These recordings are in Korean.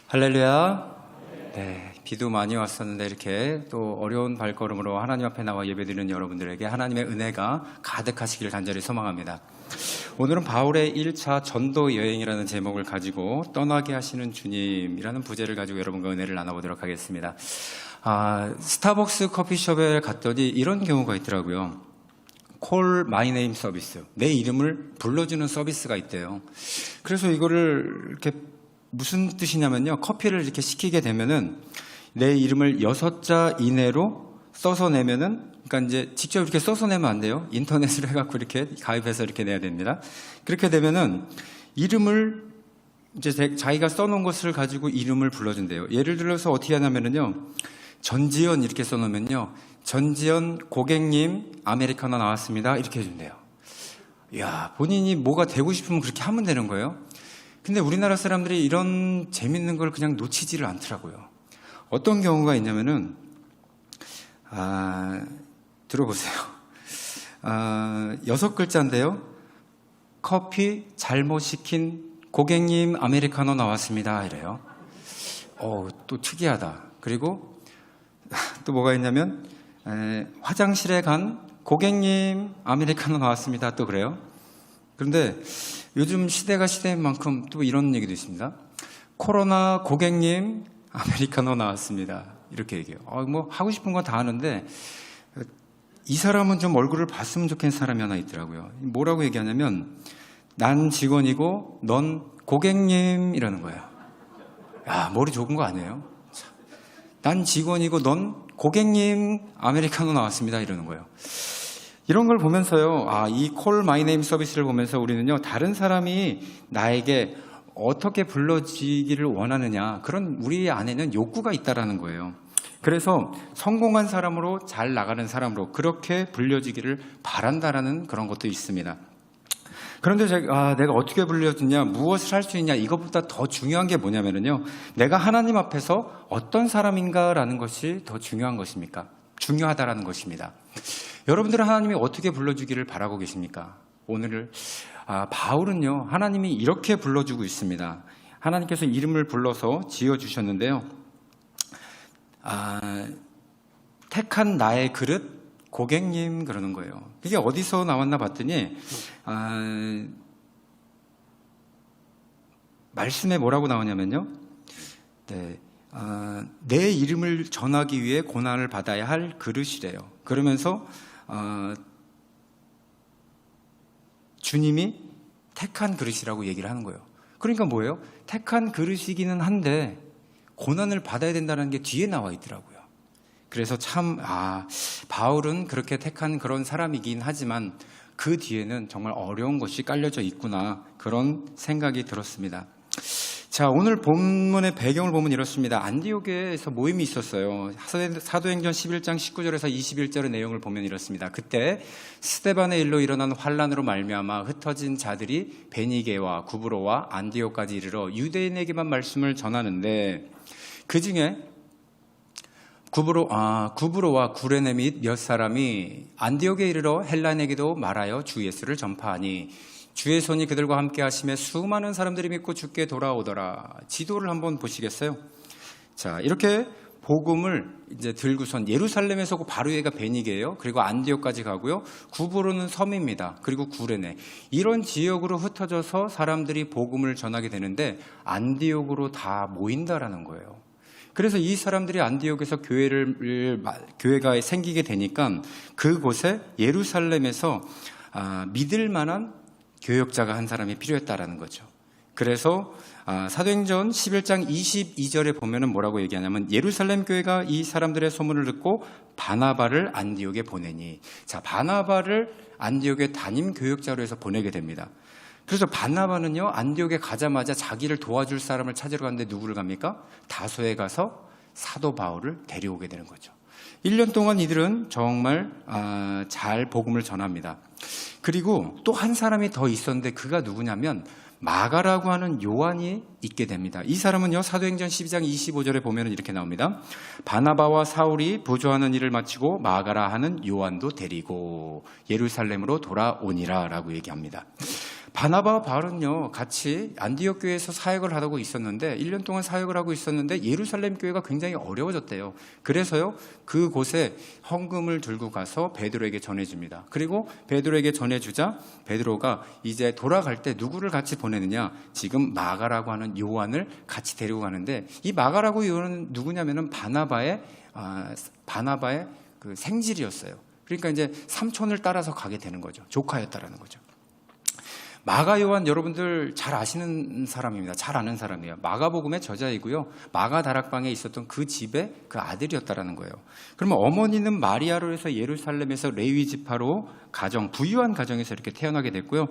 할렐루야. 네, 비도 많이 왔었는데 이렇게 또 어려운 발걸음으로 하나님 앞에 나와 예배드리는 여러분들에게 하나님의 은혜가 가득하시길 간절히 소망합니다. 오늘은 바울의 1차 전도 여행이라는 제목을 가지고 떠나게 하시는 주님이라는 부제를 가지고 여러분과 은혜를 나눠보도록 하겠습니다. 스타벅스 커피숍에 갔더니 이런 경우가 있더라고요. Call my name 서비스. 내 이름을 불러주는 서비스가 있대요. 그래서 이거를 이렇게 무슨 뜻이냐면요. 커피를 이렇게 시키게 되면은 내 이름을 6자 이내로 써서 내면은, 그러니까 이제 직접 이렇게 써서 내면 안 돼요. 인터넷으로 해갖고 이렇게 가입해서 이렇게 내야 됩니다. 그렇게 되면은 이름을 이제 자기가 써놓은 것을 가지고 이름을 불러준대요. 예를 들어서 어떻게 하냐면은요. 전지현 이렇게 써놓으면요. 전지현 고객님 아메리카노 나왔습니다. 이렇게 해준대요. 이야, 본인이 뭐가 되고 싶으면 그렇게 하면 되는 거예요. 근데 우리나라 사람들이 이런 재밌는 걸 그냥 놓치지를 않더라고요. 어떤 경우가 있냐면은, 들어보세요. 6글자인데요. 커피 잘못 시킨 고객님 아메리카노 나왔습니다. 이래요. 또 특이하다. 그리고 또 뭐가 있냐면, 화장실에 간 고객님 아메리카노 나왔습니다. 또 그래요. 그런데 요즘 시대가 시대인 만큼 또 이런 얘기도 있습니다. 코로나 고객님 아메리카노 나왔습니다. 이렇게 얘기해요. 뭐 하고 싶은 건 다 하는데 이 사람은 좀 얼굴을 봤으면 좋겠는 사람이 하나 있더라고요. 뭐라고 얘기하냐면 난 직원이고 넌 고객님 이라는 거예요. 야, 머리 좋은 거 아니에요? 난 직원이고 넌 고객님 아메리카노 나왔습니다. 이러는 거예요. 이런 걸 보면서요, 이 Call My Name 서비스를 보면서 우리는요, 다른 사람이 나에게 어떻게 불러지기를 원하느냐, 그런 우리 안에는 욕구가 있다라는 거예요. 그래서 성공한 사람으로, 잘 나가는 사람으로 그렇게 불려지기를 바란다라는 그런 것도 있습니다. 그런데 내가 어떻게 불려지냐, 무엇을 할 수 있냐, 이것보다 더 중요한 게 뭐냐면요, 내가 하나님 앞에서 어떤 사람인가라는 것이 더 중요한 것입니까? 중요하다라는 것입니다. 여러분들은 하나님이 어떻게 불러주기를 바라고 계십니까? 오늘 바울은요, 하나님이 이렇게 불러주고 있습니다. 하나님께서 이름을 불러서 지어주셨는데요. 택한 나의 그릇 고객님 그러는 거예요. 이게 어디서 나왔나 봤더니 말씀에 뭐라고 나오냐면요. 내 이름을 전하기 위해 고난을 받아야 할 그릇이래요. 그러면서 주님이 택한 그릇이라고 얘기를 하는 거예요. 그러니까 뭐예요? 택한 그릇이기는 한데 고난을 받아야 된다는 게 뒤에 나와 있더라고요. 그래서 참 바울은 그렇게 택한 그런 사람이긴 하지만 그 뒤에는 정말 어려운 것이 깔려져 있구나, 그런 생각이 들었습니다. 자, 오늘 본문의 배경을 보면 이렇습니다. 안디옥에서 모임이 있었어요. 사도행전 11장 19절에서 21절의 내용을 보면 이렇습니다. 그때 스데반의 일로 일어난 환란으로 말미암아 흩어진 자들이 베니게와 구브로와 안디옥까지 이르러 유대인에게만 말씀을 전하는데, 그 중에 구브로와 구레네 및 몇 사람이 안디옥에 이르러 헬라인에게도 말하여 주 예수를 전파하니 주의 손이 그들과 함께 하심에 수많은 사람들이 믿고 주께 돌아오더라. 지도를 한번 보시겠어요? 자, 이렇게 복음을 이제 들고선 예루살렘에서 바로 얘가 베니게예요. 그리고 안디옥까지 가고요. 구브로는 섬입니다. 그리고 구레네. 이런 지역으로 흩어져서 사람들이 복음을 전하게 되는데 안디옥으로 다 모인다라는 거예요. 그래서 이 사람들이 안디옥에서 교회가 생기게 되니까 그곳에 예루살렘에서 믿을 만한 교역자가 한 사람이 필요했다라는 거죠. 그래서 사도행전 11장 22절에 보면은 뭐라고 얘기하냐면 예루살렘 교회가 이 사람들의 소문을 듣고 바나바를 안디옥에 보내니, 자, 바나바를 안디옥의 담임 교역자로 해서 보내게 됩니다. 그래서 바나바는요, 안디옥에 가자마자 자기를 도와줄 사람을 찾으러 갔는데 누구를 갑니까? 다소에 가서 사도 바울을 데려오게 되는 거죠. 1년 동안 이들은 정말 잘 복음을 전합니다. 그리고 또 한 사람이 더 있었는데 그가 누구냐면 마가라고 하는 요한이 있게 됩니다. 이 사람은요, 사도행전 12장 25절에 보면 이렇게 나옵니다. 바나바와 사울이 부조하는 일을 마치고 마가라 하는 요한도 데리고 예루살렘으로 돌아오니라 라고 얘기합니다. 바나바와 바울은요, 같이 안디옥 교회에서 사역을 하고 있었는데 1년 동안 사역을 하고 있었는데 예루살렘 교회가 굉장히 어려워졌대요. 그래서요, 그곳에 헌금을 들고 가서 베드로에게 전해줍니다. 그리고 베드로에게 전해주자 베드로가 이제 돌아갈 때 누구를 같이 보내느냐, 지금 마가라고 하는 요한을 같이 데리고 가는데, 이 마가라고 요한은 누구냐면은 바나바의 그 생질이었어요. 그러니까 이제 삼촌을 따라서 가게 되는 거죠. 조카였다라는 거죠. 마가 요한 여러분들 잘 아시는 사람입니다. 잘 아는 사람이에요. 마가복음의 저자이고요. 마가 다락방에 있었던 그 집의 그 아들이었다라는 거예요. 그러면 어머니는 마리아로 해서 예루살렘에서 레위 지파로 부유한 가정에서 이렇게 태어나게 됐고요.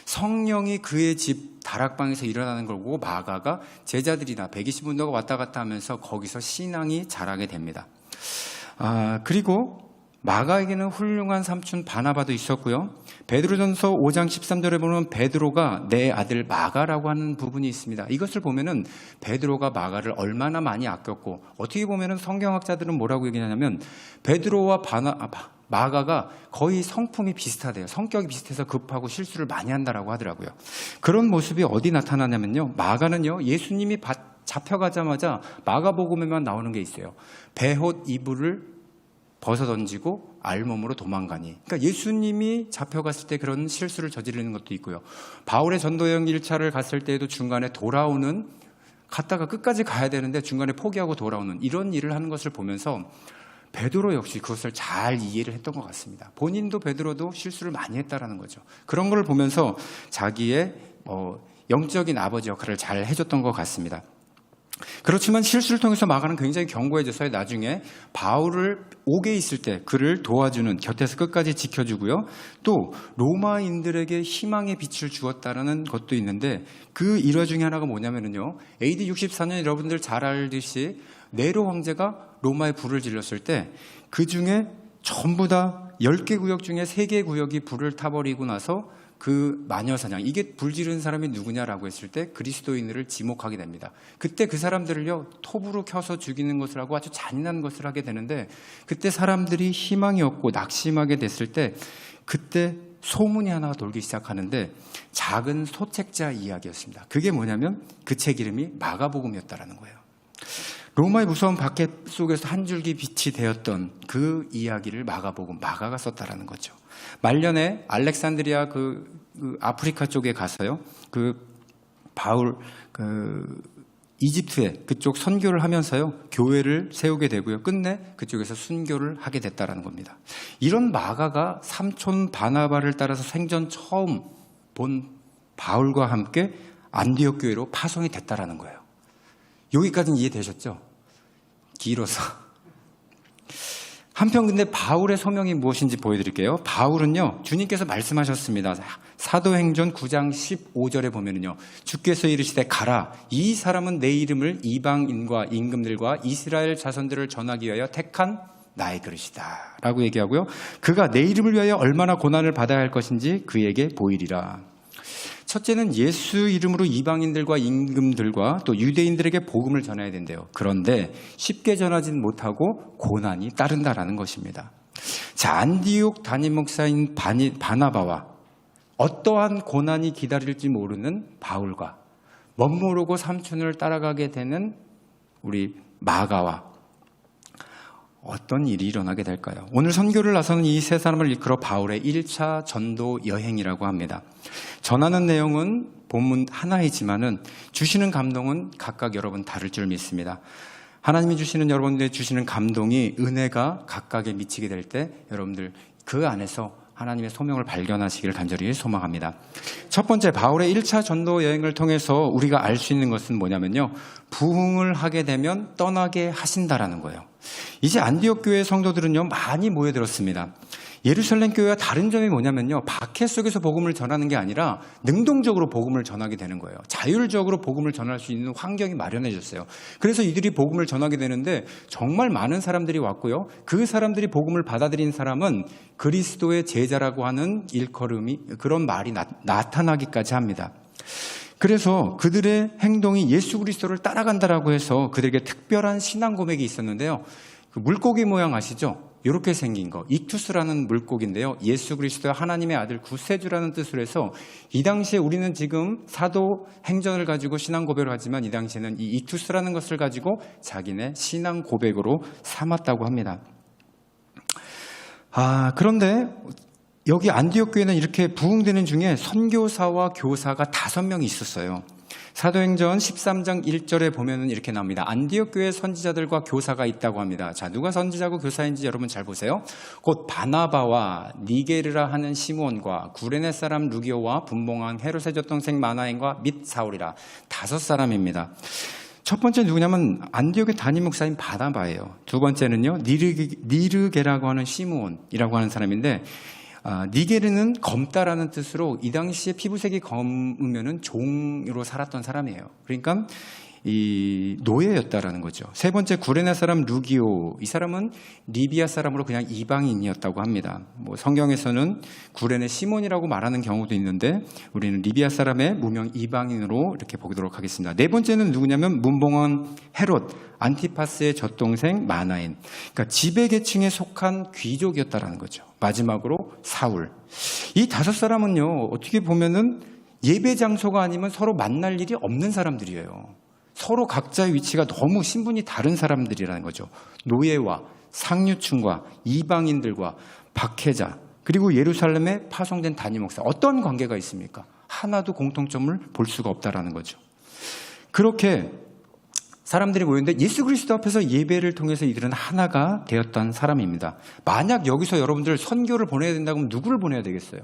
성령이 그의 집 다락방에서 일어나는 걸 보고 마가가 제자들이나 120문도가 왔다 갔다 하면서 거기서 신앙이 자라게 됩니다. 그리고 마가에게는 훌륭한 삼촌 바나바도 있었고요. 베드로전서 5장 13절에 보면 베드로가 내 아들 마가라고 하는 부분이 있습니다. 이것을 보면은 베드로가 마가를 얼마나 많이 아꼈고, 어떻게 보면은 성경학자들은 뭐라고 얘기하냐면 베드로와 마가가 거의 성품이 비슷하대요. 성격이 비슷해서 급하고 실수를 많이 한다라고 하더라고요. 그런 모습이 어디 나타나냐면요, 마가는요, 예수님이 잡혀가자마자 마가복음에만 나오는 게 있어요. 베옷 이불을 벗어던지고 알몸으로 도망가니. 그러니까 예수님이 잡혀갔을 때 그런 실수를 저지르는 것도 있고요. 바울의 전도여행 1차를 갔을 때에도 중간에 갔다가 끝까지 가야 되는데 중간에 포기하고 돌아오는 이런 일을 하는 것을 보면서 베드로 역시 그것을 잘 이해를 했던 것 같습니다. 본인도 베드로도 실수를 많이 했다라는 거죠. 그런 걸 보면서 자기의 영적인 아버지 역할을 잘 해줬던 것 같습니다. 그렇지만 실수를 통해서 마가는 굉장히 견고해져서 나중에 바울을 옥에 있을 때 그를 도와주는, 곁에서 끝까지 지켜주고요. 또 로마인들에게 희망의 빛을 주었다는 것도 있는데, 그 일화 중에 하나가 뭐냐면요, AD 64년 여러분들 잘 알듯이 네로 황제가 로마에 불을 질렀을 때 그 중에 전부 다 10개 구역 중에 3개 구역이 불을 타버리고 나서 그 마녀사냥, 이게 불 지른 사람이 누구냐라고 했을 때 그리스도인들을 지목하게 됩니다. 그때 그 사람들을요, 톱으로 켜서 죽이는 것을 하고 아주 잔인한 것을 하게 되는데, 그때 사람들이 희망이 없고 낙심하게 됐을 때 그때 소문이 하나 돌기 시작하는데, 작은 소책자 이야기였습니다. 그게 뭐냐면 그 책 이름이 마가복음이었다라는 거예요. 로마의 무서운 박해 속에서 한 줄기 빛이 되었던 그 이야기를 마가가 썼다라는 거죠. 말년에 알렉산드리아 아프리카 쪽에 가서요, 바울 이집트에 그쪽 선교를 하면서요, 교회를 세우게 되고요, 끝내 그쪽에서 순교를 하게 됐다라는 겁니다. 이런 마가가 삼촌 바나바를 따라서 생전 처음 본 바울과 함께 안디옥 교회로 파송이 됐다라는 거예요. 여기까지는 이해되셨죠? 길어서. 한편 근데 바울의 소명이 무엇인지 보여드릴게요. 바울은요, 주님께서 말씀하셨습니다. 사도행전 9장 15절에 보면은요, 주께서 이르시되 가라, 이 사람은 내 이름을 이방인과 임금들과 이스라엘 자손들을 전하기 위하여 택한 나의 그릇이다 라고 얘기하고요, 그가 내 이름을 위하여 얼마나 고난을 받아야 할 것인지 그에게 보이리라. 첫째는 예수 이름으로 이방인들과 임금들과 또 유대인들에게 복음을 전해야 된대요. 그런데 쉽게 전하진 못하고 고난이 따른다라는 것입니다. 자, 안디옥 담임 목사인 바나바와 어떠한 고난이 기다릴지 모르는 바울과 멋모르고 삼촌을 따라가게 되는 우리 마가와 어떤 일이 일어나게 될까요? 오늘 선교를 나서는 이 세 사람을 이끌어 바울의 1차 전도 여행이라고 합니다. 전하는 내용은 본문 하나이지만은 주시는 감동은 각각 여러분 다를 줄 믿습니다. 하나님이 주시는, 여러분들이 주시는 감동이, 은혜가 각각에 미치게 될 때 여러분들 그 안에서 하나님의 소명을 발견하시기를 간절히 소망합니다. 첫 번째, 바울의 1차 전도 여행을 통해서 우리가 알 수 있는 것은 뭐냐면요, 부흥을 하게 되면 떠나게 하신다라는 거예요. 이제 안디옥 교회 성도들은요, 많이 모여들었습니다. 예루살렘 교회와 다른 점이 뭐냐면요, 박해 속에서 복음을 전하는 게 아니라 능동적으로 복음을 전하게 되는 거예요. 자율적으로 복음을 전할 수 있는 환경이 마련해졌어요. 그래서 이들이 복음을 전하게 되는데 정말 많은 사람들이 왔고요, 그 사람들이 복음을 받아들인 사람은 그리스도의 제자라고 하는 일컬음이, 그런 말이 나타나기까지 합니다. 그래서 그들의 행동이 예수 그리스도를 따라간다라고 해서 그들에게 특별한 신앙 고백이 있었는데요, 그 물고기 모양 아시죠? 이렇게 생긴 거, 익투스라는 물고기인데요. 예수 그리스도의 하나님의 아들 구세주라는 뜻으로 해서 이 당시에 우리는 지금 사도행전을 가지고 신앙 고백을 하지만 이 당시에는 이 익투스라는 것을 가지고 자기네 신앙 고백으로 삼았다고 합니다. 그런데 여기 안디옥 교회는 이렇게 부흥되는 중에 선교사와 교사가 5명이 있었어요. 사도행전 13장 1절에 보면은 이렇게 나옵니다. 안디옥 교회 선지자들과 교사가 있다고 합니다. 자, 누가 선지자고 교사인지 여러분 잘 보세요. 곧 바나바와 니게르라 하는 시몬과 구레네 사람 루기오와 분봉한 헤롯의 젖동생 마나엔과 및 사울이라 5사람입니다. 첫 번째 누구냐면 안디옥의 담임 목사인 바나바예요. 두 번째는요 니르게라고 하는 시몬이라고 하는 사람인데, 니게르는 검다라는 뜻으로 이 당시에 피부색이 검으면은 종으로 살았던 사람이에요. 그러니까 이 노예였다라는 거죠. 세 번째 구레네 사람 루기오, 이 사람은 리비아 사람으로 그냥 이방인이었다고 합니다. 뭐 성경에서는 구레네 시몬이라고 말하는 경우도 있는데 우리는 리비아 사람의 무명 이방인으로 이렇게 보도록 하겠습니다. 네 번째는 누구냐면 문봉원 헤롯 안티파스의 젖동생 마나엔, 그러니까 지배계층에 속한 귀족이었다라는 거죠. 마지막으로 사울. 이 5사람은요 어떻게 보면은 예배 장소가 아니면 서로 만날 일이 없는 사람들이에요. 서로 각자의 위치가 너무 신분이 다른 사람들이라는 거죠. 노예와 상류층과 이방인들과 박해자, 그리고 예루살렘에 파송된 담임 목사, 어떤 관계가 있습니까? 하나도 공통점을 볼 수가 없다라는 거죠. 그렇게 사람들이 모였는데 예수 그리스도 앞에서 예배를 통해서 이들은 하나가 되었던 사람입니다. 만약 여기서 여러분들 선교를 보내야 된다고 하면 누구를 보내야 되겠어요?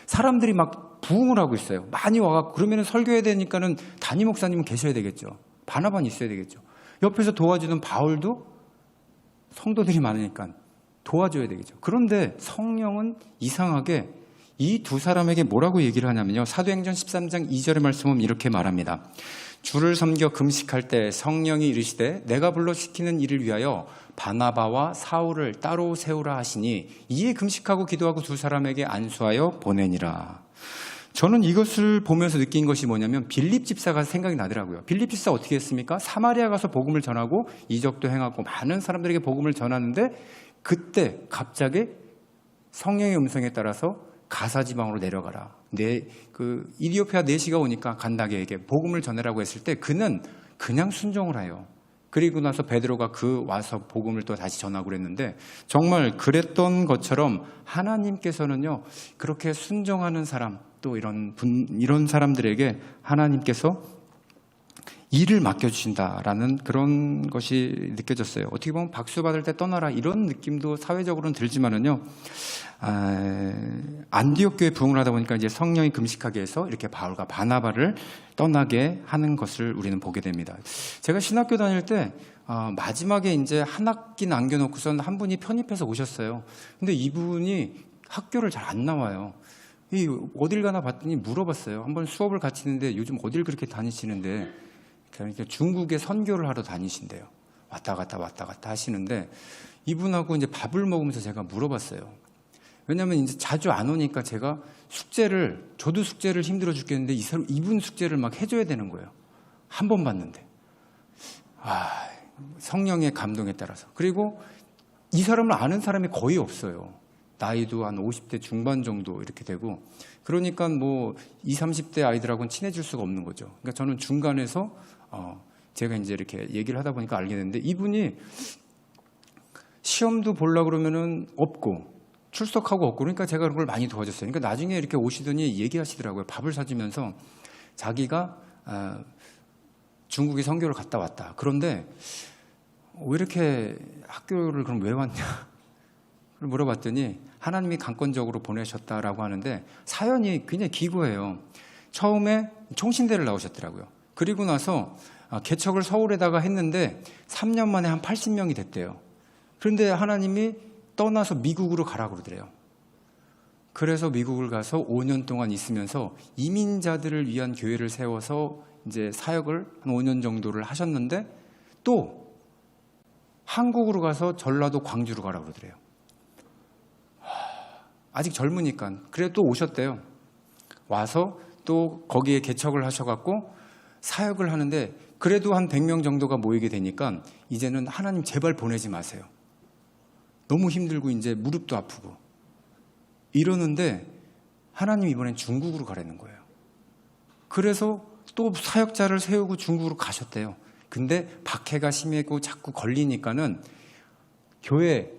사람들이 막 부흥을 하고 있어요. 많이 와갖고 그러면 설교해야 되니까는 담임 목사님은 계셔야 되겠죠. 바나바는 있어야 되겠죠. 옆에서 도와주는 바울도 성도들이 많으니까 도와줘야 되겠죠. 그런데 성령은 이상하게 이 2사람에게 뭐라고 얘기를 하냐면요. 사도행전 13장 2절의 말씀은 이렇게 말합니다. 주를 섬겨 금식할 때 성령이 이르시되 내가 불러 시키는 일을 위하여 바나바와 사울을 따로 세우라 하시니 이에 금식하고 기도하고 2사람에게 안수하여 보내니라. 저는 이것을 보면서 느낀 것이 뭐냐면 빌립 집사가 생각이 나더라고요. 빌립 집사 어떻게 했습니까? 사마리아 가서 복음을 전하고 이적도 행하고 많은 사람들에게 복음을 전하는데 그때 갑자기 성령의 음성에 따라서 가사 지방으로 내려가라. 이디오피아 내시가 오니까 간다게에게 복음을 전하라고 했을 때 그는 그냥 순종을 해요. 그리고 나서 베드로가 와서 복음을 또 다시 전하고 그랬는데 정말 그랬던 것처럼 하나님께서는요 그렇게 순종하는 사람 또 이런 사람들에게 하나님께서 일을 맡겨주신다라는 그런 것이 느껴졌어요. 어떻게 보면 박수 받을 때 떠나라 이런 느낌도 사회적으로는 들지만은요. 안디옥 교회 부흥을 하다 보니까 이제 성령이 금식하게 해서 이렇게 바울과 바나바를 떠나게 하는 것을 우리는 보게 됩니다. 제가 신학교 다닐 때 마지막에 이제 한 학기 남겨놓고선 한 분이 편입해서 오셨어요. 근데 이분이 학교를 잘 안 나와요. 어딜 가나 봤더니 물어봤어요. 한번 수업을 같이 했는데 요즘 어딜 그렇게 다니시는데, 그러니까 중국에 선교를 하러 다니신대요. 왔다 갔다 하시는데 이분하고 이제 밥을 먹으면서 제가 물어봤어요. 왜냐하면 이제 자주 안 오니까 제가 저도 숙제를 힘들어 죽겠는데 이분 숙제를 막 해줘야 되는 거예요. 한 번 봤는데. 성령의 감동에 따라서. 그리고 이 사람을 아는 사람이 거의 없어요. 나이도 한 50대 중반 정도 이렇게 되고, 그러니까 뭐 20, 30대 아이들하고는 친해질 수가 없는 거죠. 그러니까 저는 중간에서 제가 이제 이렇게 얘기를 하다 보니까 알게 됐는데 이분이 시험도 보려고 그러면은 없고 출석하고 없고, 그러니까 제가 그런 걸 많이 도와줬어요. 그러니까 나중에 이렇게 오시더니 얘기하시더라고요. 밥을 사주면서 자기가 중국에 선교를 갔다 왔다. 그런데 왜 이렇게 학교를 그럼 왜 왔냐? 물어봤더니 하나님이 강권적으로 보내셨다라고 하는데 사연이 굉장히 기구해요. 처음에 총신대를 나오셨더라고요. 그리고 나서 개척을 서울에다가 했는데 3년 만에 한 80명이 됐대요. 그런데 하나님이 떠나서 미국으로 가라고 그러더래요. 그래서 미국을 가서 5년 동안 있으면서 이민자들을 위한 교회를 세워서 이제 사역을 한 5년 정도를 하셨는데 또 한국으로 가서 전라도 광주로 가라고 그러더래요. 아직 젊으니까. 그래 또 오셨대요. 와서 또 거기에 개척을 하셔갖고 사역을 하는데 그래도 한 100명 정도가 모이게 되니까 이제는 하나님 제발 보내지 마세요. 너무 힘들고 이제 무릎도 아프고 이러는데 하나님 이번엔 중국으로 가라는 거예요. 그래서 또 사역자를 세우고 중국으로 가셨대요. 근데 박해가 심하고 자꾸 걸리니까는 교회,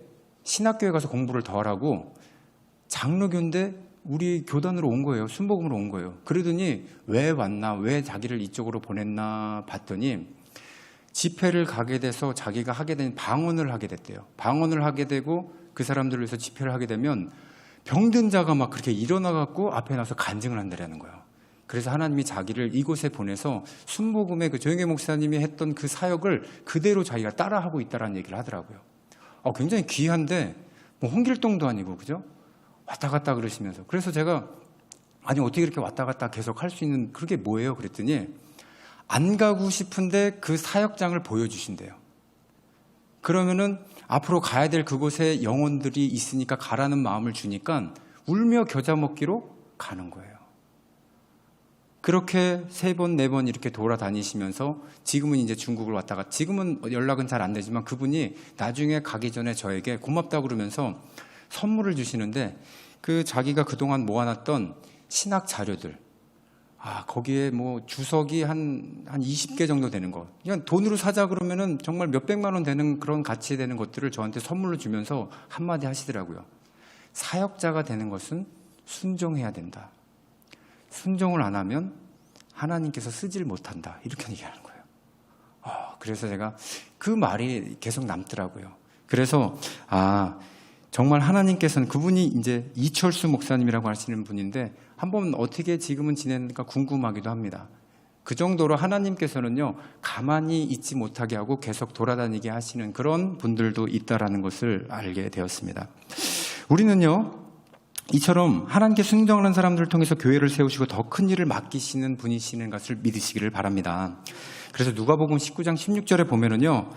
신학교에 가서 공부를 더 하라고 장로교인데 우리 교단으로 온 거예요. 순복음으로 온 거예요. 그러더니 왜 왔나, 왜 자기를 이쪽으로 보냈나 봤더니 집회를 가게 돼서 자기가 하게 된 방언을 하게 됐대요. 방언을 하게 되고 그 사람들을 위해서 집회를 하게 되면 병든 자가 막 그렇게 일어나갖고 앞에 나서 간증을 한다라는 거예요. 그래서 하나님이 자기를 이곳에 보내서 순복음의 그 조영애 목사님이 했던 그 사역을 그대로 자기가 따라하고 있다라는 얘기를 하더라고요. 굉장히 귀한데 뭐 홍길동도 아니고 그죠? 왔다 갔다 그러시면서. 그래서 제가 아니 어떻게 이렇게 왔다 갔다 계속 할 수 있는 그게 뭐예요? 그랬더니 안 가고 싶은데 그 사역장을 보여주신대요. 그러면은 앞으로 가야 될 그곳에 영혼들이 있으니까 가라는 마음을 주니까 울며 겨자 먹기로 가는 거예요. 그렇게 3번, 4번 이렇게 돌아다니시면서 지금은 이제 중국을 왔다가 지금은 연락은 잘 안 되지만 그분이 나중에 가기 전에 저에게 고맙다고 그러면서 선물을 주시는데 그 자기가 그동안 모아놨던 신학 자료들 거기에 뭐 주석이 한 20개 정도 되는 거 그냥 돈으로 사자 그러면은 정말 몇백만 원 되는 그런 가치 되는 것들을 저한테 선물로 주면서 한마디 하시더라고요. 사역자가 되는 것은 순종해야 된다. 순종을 안 하면 하나님께서 쓰질 못한다. 이렇게 얘기하는 거예요. 그래서 제가 그 말이 계속 남더라고요. 그래서 정말 하나님께서는 그분이 이제 이철수 목사님이라고 하시는 분인데 한번 어떻게 지금은 지내는가 궁금하기도 합니다. 그 정도로 하나님께서는요 가만히 있지 못하게 하고 계속 돌아다니게 하시는 그런 분들도 있다라는 것을 알게 되었습니다. 우리는요 이처럼 하나님께 순종하는 사람들을 통해서 교회를 세우시고 더 큰 일을 맡기시는 분이시는 것을 믿으시기를 바랍니다. 그래서 누가복음 19장 16절에 보면은요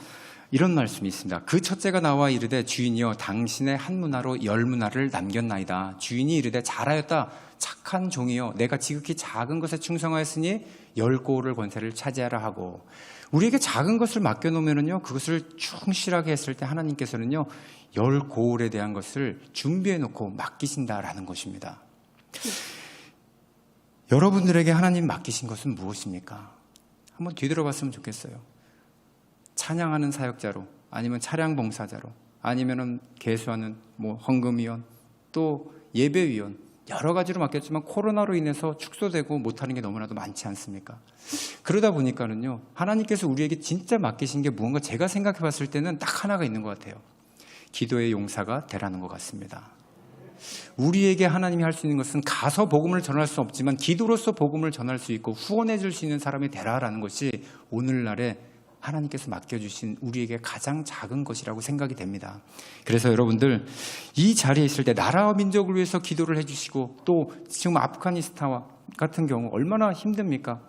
이런 말씀이 있습니다. 그 첫째가 나와 이르되 주인이여 당신의 한 문화로 10문화를 남겼나이다. 주인이 이르되 잘하였다 착한 종이여 내가 지극히 작은 것에 충성하였으니 10고을의 권세를 차지하라 하고 우리에게 작은 것을 맡겨놓으면요 그것을 충실하게 했을 때 하나님께서는요 10고을에 대한 것을 준비해놓고 맡기신다라는 것입니다. 여러분들에게 하나님 맡기신 것은 무엇입니까? 한번 뒤돌아봤으면 좋겠어요. 찬양하는 사역자로 아니면 차량 봉사자로 아니면은 개수하는 뭐 헌금위원 또 예배위원 여러 가지로 맡겼지만 코로나로 인해서 축소되고 못하는 게 너무나도 많지 않습니까? 그러다 보니까는요 하나님께서 우리에게 진짜 맡기신 게 무언가 제가 생각해 봤을 때는 딱 하나가 있는 것 같아요. 기도의 용사가 되라는 것 같습니다. 우리에게 하나님이 할 수 있는 것은 가서 복음을 전할 수 없지만 기도로서 복음을 전할 수 있고 후원해 줄 수 있는 사람이 되라라는 것이 오늘날에 하나님께서 맡겨주신 우리에게 가장 작은 것이라고 생각이 됩니다. 그래서 여러분들 이 자리에 있을 때 나라와 민족을 위해서 기도를 해주시고 또 지금 아프가니스탄 같은 경우 얼마나 힘듭니까?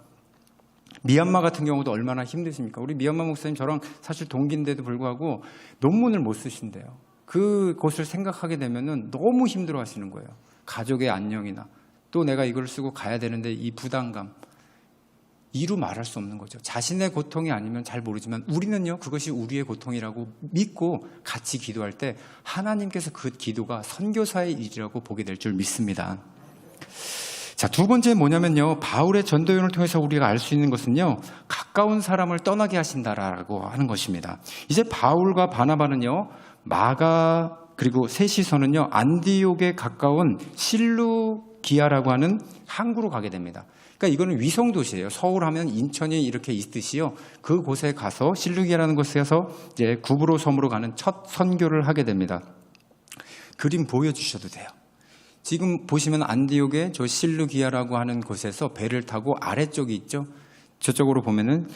미얀마 같은 경우도 얼마나 힘드십니까? 우리 미얀마 목사님 저랑 사실 동기인데도 불구하고 논문을 못 쓰신대요. 그것을 생각하게 되면은 너무 힘들어 하시는 거예요. 가족의 안녕이나 또 내가 이걸 쓰고 가야 되는데 이 부담감 이루 말할 수 없는 거죠. 자신의 고통이 아니면 잘 모르지만 우리는요 그것이 우리의 고통이라고 믿고 같이 기도할 때 하나님께서 그 기도가 선교사의 일이라고 보게 될 줄 믿습니다. 자, 두 번째 뭐냐면요 바울의 전도연을 통해서 우리가 알 수 있는 것은요 가까운 사람을 떠나게 하신다라고 하는 것입니다. 이제 바울과 바나바는요 마가 그리고 셋이서는요 안디옥에 가까운 실루기아라고 하는 항구로 가게 됩니다. 그러니까 이거는 위성 도시예요. 서울 하면 인천이 이렇게 있듯이요. 그곳에 가서 실루기아라는 곳에서 이제 구브로 섬으로 가는 첫 선교를 하게 됩니다. 그림 보여주셔도 돼요. 지금 보시면 안디옥의 저 실루기아라고 하는 곳에서 배를 타고 아래쪽이 있죠. 저쪽으로 보면은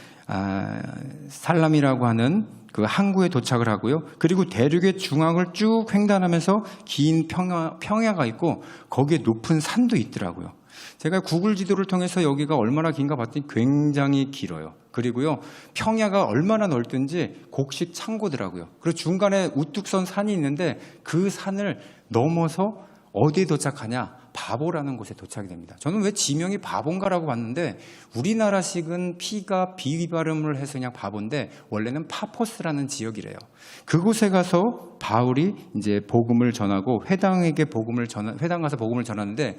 살람이라고 하는 그 항구에 도착을 하고요. 그리고 대륙의 중앙을 쭉 횡단하면서 긴 평야가 있고 거기에 높은 산도 있더라고요. 제가 구글 지도를 통해서 여기가 얼마나 긴가 봤더니 굉장히 길어요. 그리고요 평야가 얼마나 넓든지 곡식 창고더라고요. 그리고 중간에 우뚝 선 산이 있는데 그 산을 넘어서 어디에 도착하냐? 바보라는 곳에 도착이 됩니다. 저는 왜 지명이 바본가라고 봤는데 우리나라식은 P가 B 발음을 해서 그냥 바본데 원래는 파포스라는 지역이래요. 그곳에 가서 바울이 이제 복음을 전하고 회당 가서 복음을 전하는데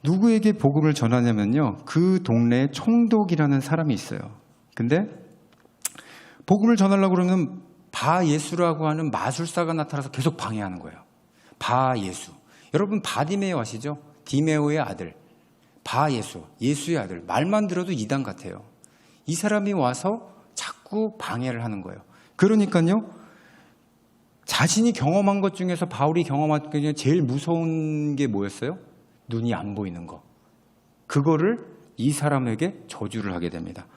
누구에게 복음을 전하냐면요. 그 동네에 총독이라는 사람이 있어요. 근데 복음을 전하려고 그러면 바예수라고 하는 마술사가 나타나서 계속 방해하는 거예요. 바예수. 여러분 바디메오 아시죠? 디메오의 아들. 바예수. 예수의 아들. 말만 들어도 이단 같아요. 이 사람이 와서 자꾸 방해를 하는 거예요. 그러니까요. 자신이 경험한 것 중에서 바울이 경험한 것 중에 제일 무서운 게 뭐였어요? 눈이 안 보이는 거. 그거를 이 사람에게 저주를 하게 됩니다.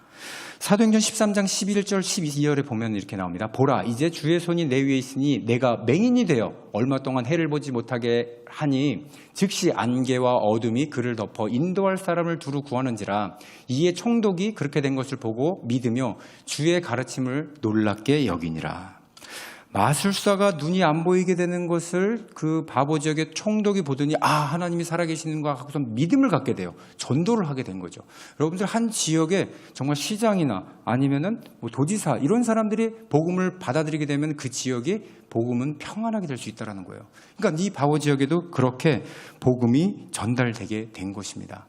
사도행전 13장 11절 12절에 보면 이렇게 나옵니다. 보라, 이제 주의 손이 내 위에 있으니 내가 맹인이 되어 얼마 동안 해를 보지 못하게 하니 즉시 안개와 어둠이 그를 덮어 인도할 사람을 두루 구하는지라. 이에 총독이 그렇게 된 것을 보고 믿으며 주의 가르침을 놀랍게 여기니라. 마술사가 눈이 안 보이게 되는 것을 그 바보 지역의 총독이 보더니 하나님이 살아계시는가 하고서 믿음을 갖게 돼요. 전도를 하게 된 거죠. 여러분들 한 지역에 정말 시장이나 아니면은 뭐 도지사 이런 사람들이 복음을 받아들이게 되면 그 지역이 복음은 평안하게 될 수 있다는 거예요. 그러니까 이 바보 지역에도 그렇게 복음이 전달되게 된 것입니다.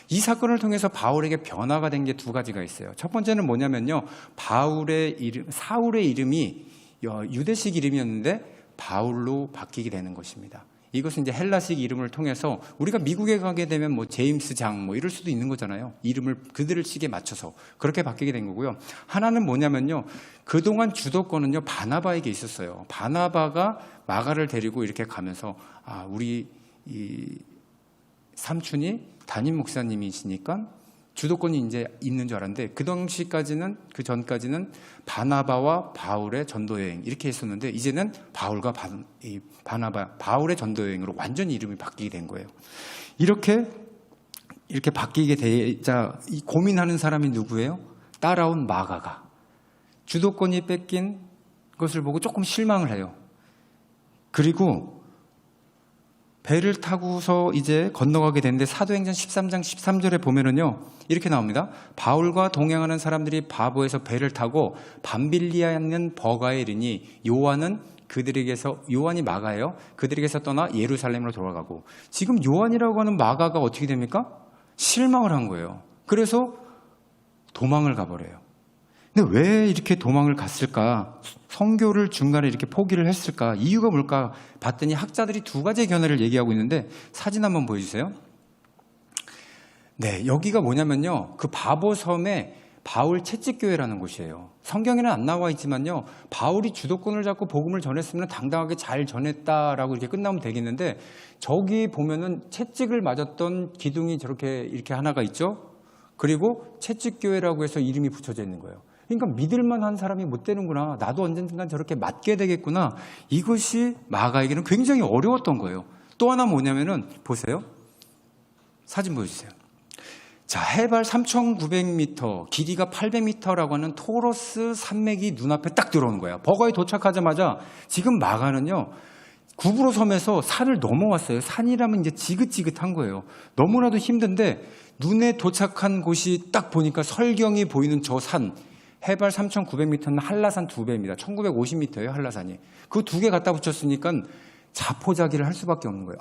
이 사건을 통해서 바울에게 변화가 된 게 두 가지가 있어요. 첫 번째는 뭐냐면요. 사울의 이름이 유대식 이름이었는데 바울로 바뀌게 되는 것입니다. 이것은 이제 헬라식 이름을 통해서 우리가 미국에 가게 되면 뭐 제임스 장 뭐 이럴 수도 있는 거잖아요. 이름을 그들을 식에 맞춰서 그렇게 바뀌게 된 거고요. 하나는 뭐냐면요. 그동안 주도권은요 바나바에게 있었어요. 바나바가 마가를 데리고 이렇게 가면서 우리 이 삼촌이 담임 목사님이시니까 주도권이 이제 있는 줄 알았는데 그 전까지는 바나바와 바울의 전도 여행 이렇게 했었는데 이제는 바울과 바울의 전도 여행으로 완전히 이름이 바뀌게 된 거예요. 이렇게 바뀌게 되자 고민하는 사람이 누구예요? 따라온 마가가 주도권이 뺏긴 것을 보고 조금 실망을 해요. 그리고 배를 타고서 이제 건너가게 되는데 사도행전 13장 13절에 보면은요 이렇게 나옵니다. 바울과 동행하는 사람들이 바보에서 배를 타고 밤빌리아에 있는 버가에 이르니 요한이 마가예요. 그들에게서 떠나 예루살렘으로 돌아가고 지금 요한이라고 하는 마가가 어떻게 됩니까? 실망을 한 거예요. 그래서 도망을 가버려요. 근데 왜 이렇게 도망을 갔을까? 선교를 중간에 이렇게 포기를 했을까? 이유가 뭘까? 봤더니 학자들이 두 가지의 견해를 얘기하고 있는데 사진 한번 보여주세요. 네, 여기가 뭐냐면요. 그 바보 섬에 바울 채찍교회라는 곳이에요. 성경에는 안 나와 있지만요. 바울이 주도권을 잡고 복음을 전했으면 당당하게 잘 전했다라고 이렇게 끝나면 되겠는데 저기 보면은 채찍을 맞았던 기둥이 이렇게 하나가 있죠. 그리고 채찍교회라고 해서 이름이 붙여져 있는 거예요. 그러니까 믿을만한 사람이 못 되는구나. 나도 언젠간 저렇게 맞게 되겠구나. 이것이 마가에게는 굉장히 어려웠던 거예요. 또 하나 뭐냐면은 보세요. 사진 보여주세요. 자, 해발 3,900m, 길이가 800m라고 하는 토로스 산맥이 눈앞에 딱 들어오는 거예요. 버가에 도착하자마자 지금 마가는요. 구부로 섬에서 산을 넘어왔어요. 산이라면 이제 지긋지긋한 거예요. 너무나도 힘든데 눈에 도착한 곳이 딱 보니까 설경이 보이는 저 산. 해발 3,900m는 한라산 2배입니다. 1,950m예요, 한라산이. 그 두 개 갖다 붙였으니까 자포자기를 할 수밖에 없는 거예요.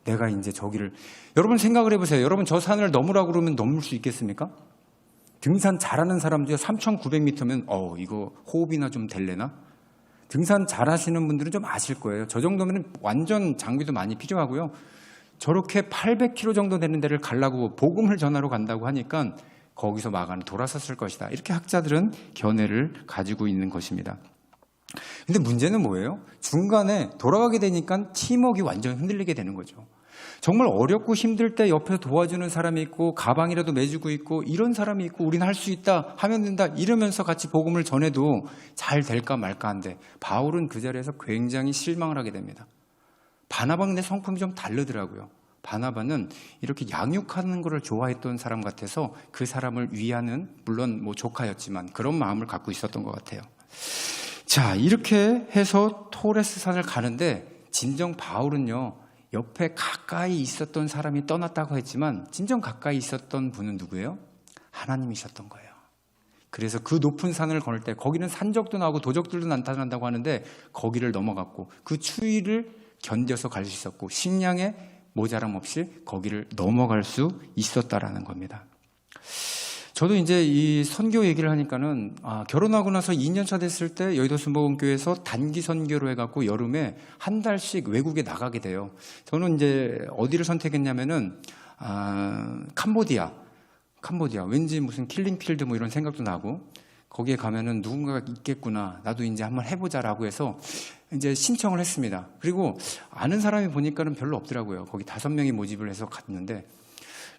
내가 이제 저기를. 여러분 생각을 해보세요. 여러분 저 산을 넘으라고 그러면 넘을 수 있겠습니까? 등산 잘하는 사람들이 3,900m면 이거 호흡이나 좀 될래나? 등산 잘하시는 분들은 좀 아실 거예요. 저 정도면 완전 장비도 많이 필요하고요. 저렇게 800km 정도 되는 데를 가려고 복음을 전하러 간다고 하니까 거기서 마가는 돌아섰을 것이다. 이렇게 학자들은 견해를 가지고 있는 것입니다. 근데 문제는 뭐예요? 중간에 돌아가게 되니까 팀워크가 완전히 흔들리게 되는 거죠. 정말 어렵고 힘들 때 옆에서 도와주는 사람이 있고 가방이라도 매주고 있고 이런 사람이 있고 우리는 할 수 있다 하면 된다 이러면서 같이 복음을 전해도 잘 될까 말까 한데 바울은 그 자리에서 굉장히 실망을 하게 됩니다. 바나바는 성품이 좀 다르더라고요. 바나바는 이렇게 양육하는 것을 좋아했던 사람 같아서 그 사람을 위하는 물론 뭐 조카였지만 그런 마음을 갖고 있었던 것 같아요. 자, 이렇게 해서 토레스 산을 가는데 진정 바울은요 옆에 가까이 있었던 사람이 떠났다고 했지만 진정 가까이 있었던 분은 누구예요? 하나님이셨던 거예요. 그래서 그 높은 산을 걸을 때 거기는 산적도 나오고 도적들도 나타난다고 하는데 거기를 넘어갔고 그 추위를 견뎌서 갈 수 있었고 식량에 모자람 없이 거기를 넘어갈 수 있었다라는 겁니다. 저도 이제 이 선교 얘기를 하니까는 결혼하고 나서 2년차 됐을 때 여의도 순복음교회에서 단기 선교로 해갖고 여름에 한 달씩 외국에 나가게 돼요. 저는 이제 어디를 선택했냐면은 캄보디아 왠지 무슨 킬링필드 뭐 이런 생각도 나고 거기에 가면은 누군가가 있겠구나 나도 이제 한번 해보자라고 해서 이제 신청을 했습니다. 그리고 아는 사람이 보니까는 별로 없더라고요. 거기 5명이 모집을 해서 갔는데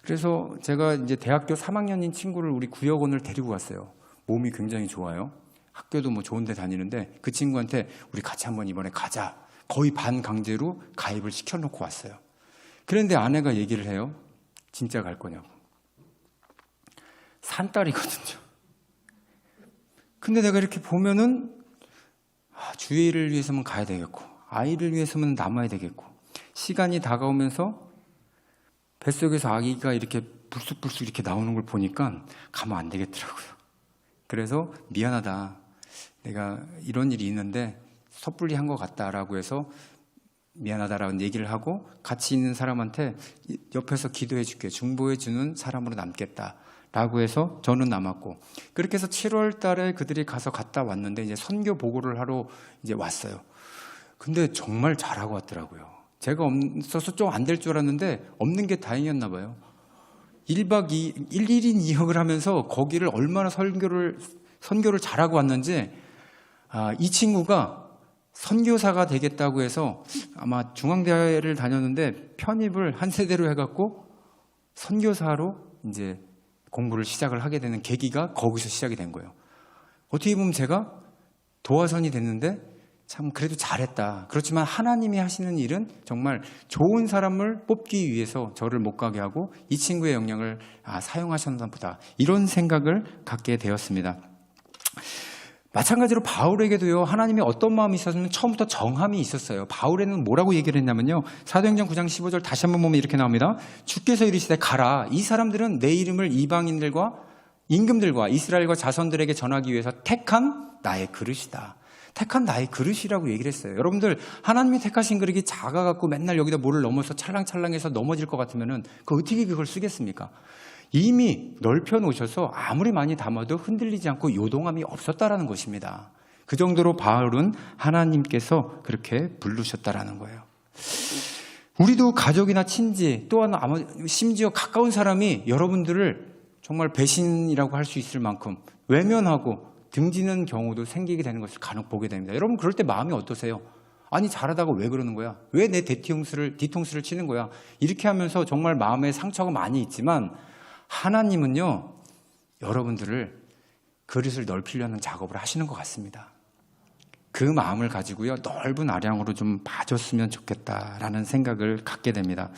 그래서 제가 이제 대학교 3학년인 친구를 우리 구역원을 데리고 갔어요. 몸이 굉장히 좋아요. 학교도 뭐 좋은 데 다니는데 그 친구한테 우리 같이 한번 이번에 가자. 거의 반강제로 가입을 시켜놓고 왔어요. 그런데 아내가 얘기를 해요. 진짜 갈 거냐고. 산딸이거든요. 근데 내가 이렇게 보면은 주위를 위해서는 가야 되겠고 아이를 위해서는 남아야 되겠고 시간이 다가오면서 뱃속에서 아기가 이렇게 불쑥불쑥 이렇게 나오는 걸 보니까 가면 안 되겠더라고요. 그래서 미안하다. 내가 이런 일이 있는데 섣불리 한 것 같다라고 해서 미안하다라는 얘기를 하고 같이 있는 사람한테 옆에서 기도해 줄게. 중보해 주는 사람으로 남겠다라고 해서 저는 남았고 그렇게 해서 7월 달에 그들이 가서 갔다 왔는데 이제 선교 보고를 하러 이제 왔어요. 근데 정말 잘하고 왔더라고요. 제가 없어서 좀 안 될 줄 알았는데 없는 게 다행이었나 봐요. 1박 1인 2역을 하면서 거기를 얼마나 선교를 잘하고 왔는지 이 친구가 선교사가 되겠다고 해서 아마 중앙대를 다녔는데 편입을 한 세대로 해갖고 선교사로 이제 공부를 시작을 하게 되는 계기가 거기서 시작이 된 거예요. 어떻게 보면 제가 도화선이 됐는데 참 그래도 잘했다. 그렇지만 하나님이 하시는 일은 정말 좋은 사람을 뽑기 위해서 저를 못 가게 하고 이 친구의 영향을 사용하셨나 보다. 이런 생각을 갖게 되었습니다. 마찬가지로 바울에게도요. 하나님이 어떤 마음이 있었으면 처음부터 정함이 있었어요. 바울에는 뭐라고 얘기를 했냐면요. 사도행전 9장 15절 다시 한번 보면 이렇게 나옵니다. 주께서 이르시되 가라. 이 사람들은 내 이름을 이방인들과 임금들과 이스라엘과 자손들에게 전하기 위해서 택한 나의 그릇이다. 택한 나의 그릇이라고 얘기를 했어요. 여러분들 하나님이 택하신 그릇이 작아갖고 맨날 여기다 물을 넘어서 찰랑찰랑해서 넘어질 것 같으면은 어떻게 그걸 쓰겠습니까? 이미 넓혀 놓으셔서 아무리 많이 담아도 흔들리지 않고 요동함이 없었다라는 것입니다. 그 정도로 바울은 하나님께서 그렇게 부르셨다라는 거예요. 우리도 가족이나 친지 또한 심지어 가까운 사람이 여러분들을 정말 배신이라고 할 수 있을 만큼 외면하고 등지는 경우도 생기게 되는 것을 간혹 보게 됩니다. 여러분 그럴 때 마음이 어떠세요? 아니 잘하다가 왜 그러는 거야? 왜 내 뒤통수를 치는 거야? 이렇게 하면서 정말 마음에 상처가 많이 있지만 하나님은요 여러분들을 그릇을 넓히려는 작업을 하시는 것 같습니다. 그 마음을 가지고요 넓은 아량으로 좀 봐줬으면 좋겠다라는 생각을 갖게 됩니다.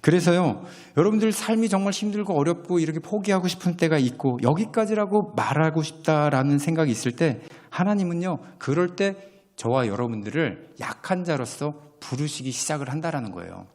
그래서요 여러분들 삶이 정말 힘들고 어렵고 이렇게 포기하고 싶은 때가 있고 여기까지라고 말하고 싶다라는 생각이 있을 때 하나님은요 그럴 때 저와 여러분들을 약한 자로서 부르시기 시작을 한다라는 거예요.